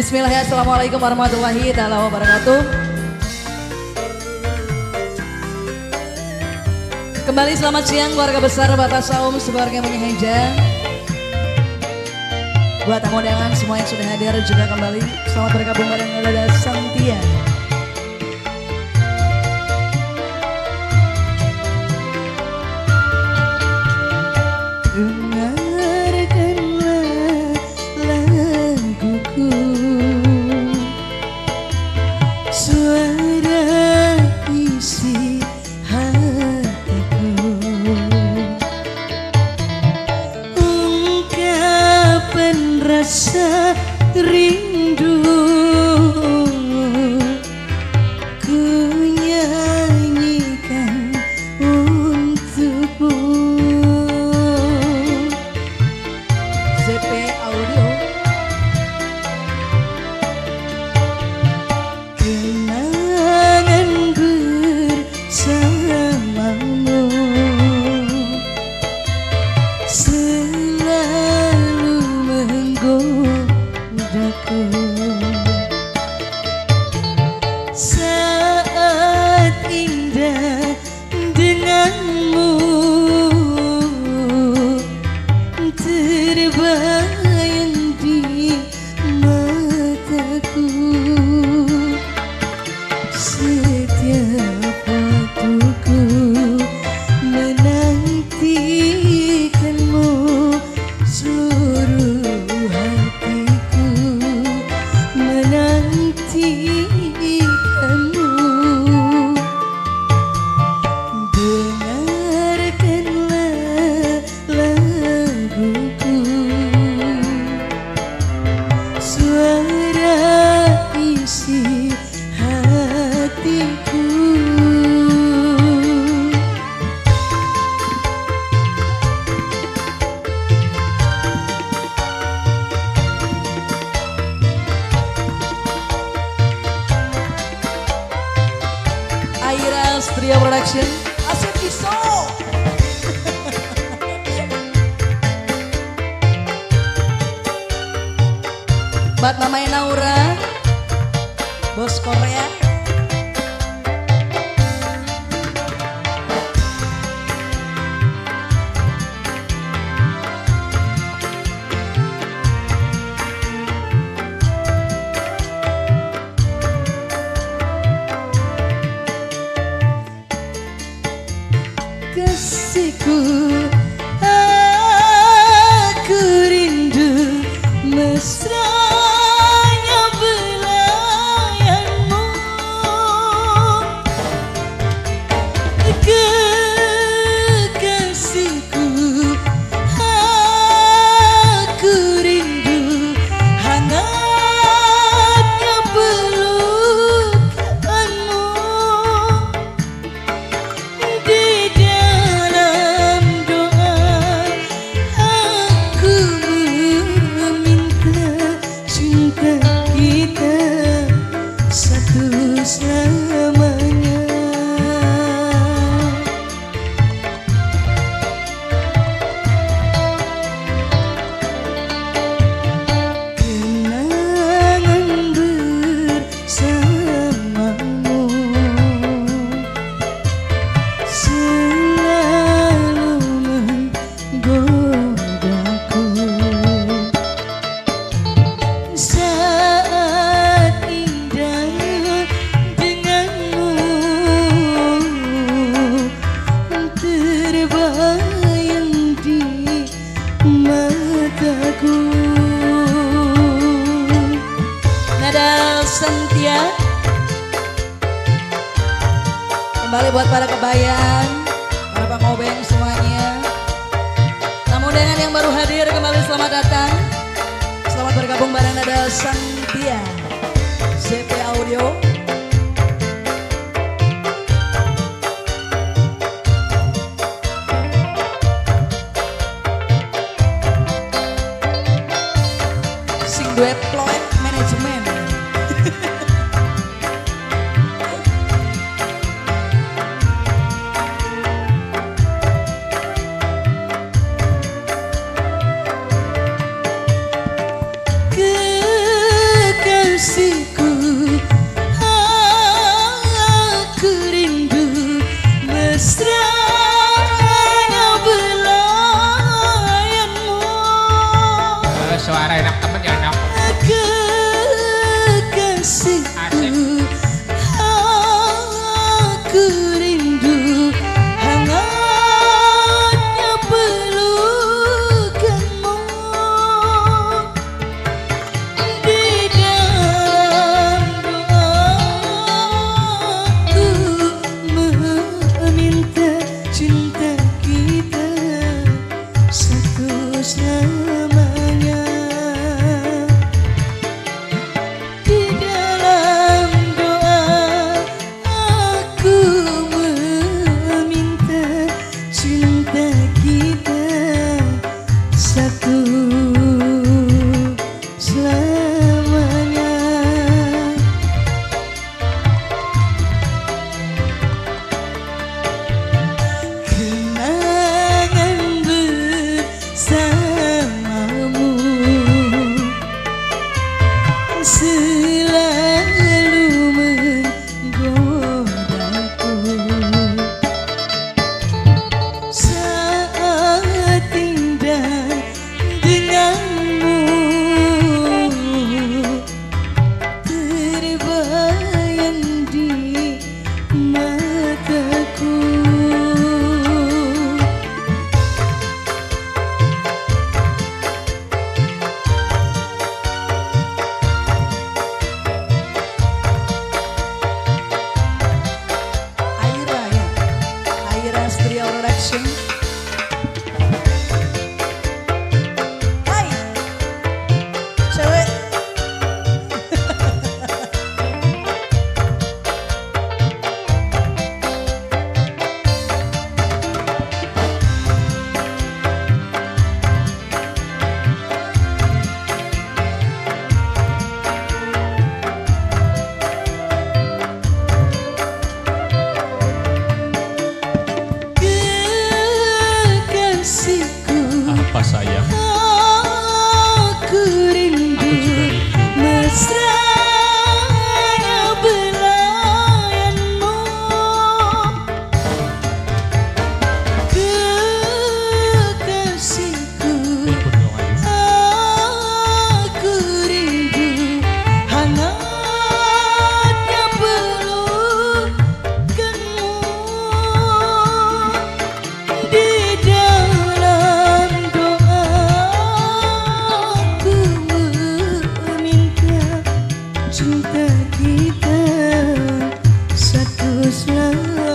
Bismillah ya, assalamualaikum warahmatullahi wabarakatuh. Kembali selamat siang keluarga besar Batas Saum sebagai menyehaja. Buat tamu undangan semua yang sudah hadir juga kembali selamat bergabung bareng Lada Santia. Rasa rindu ku nyanyikan untukmu. ZP Audio. Kenangan bersamamu saat indah denganmu terbayang di mataku. Setiap waktuku menantikanmu, seluruh hatiku menantikanmu. Dengarkanlah laguku, suara isi hatiku. Aira Studio Production Asep Iso. Buat mamanya Naura, bos Korea. Kasihku, aku rindu mesranya belayanmu. Kekasihku, aku rindu hangatnya pelukanmu. Selamanya kenangan bersamamu selalu menggodaku. Saat indah terbayang di mataku. Nada Santia. Kembali buat para kebayan, para pengobeng semuanya. Tamu undangan yang baru hadir kembali selamat datang. Selamat bergabung bareng Nada Santia. ZP Audio. Sing duet Ploet Manajemen. mesranya belayanmu. Suara enak temen ya enak. Kekasihku, aku rindu hangatnya pelukanmu. Di dalam doaku meminta cinta kita satu selamanya. Di dalam doa aku meminta cinta kita satu selamanya. Kenangan bersamamu selalu menggodaku saat indah denganmu terbayang di mataku. Aira ya, Aira Studio Production. Hai, cewek. Kekasihku, Apa sayang? aku rindu mesranya belayanmu. Kekasihku, aku rindu hangatnya pelukanmu. Di dalam doaku meminta cinta kita satu selamanya.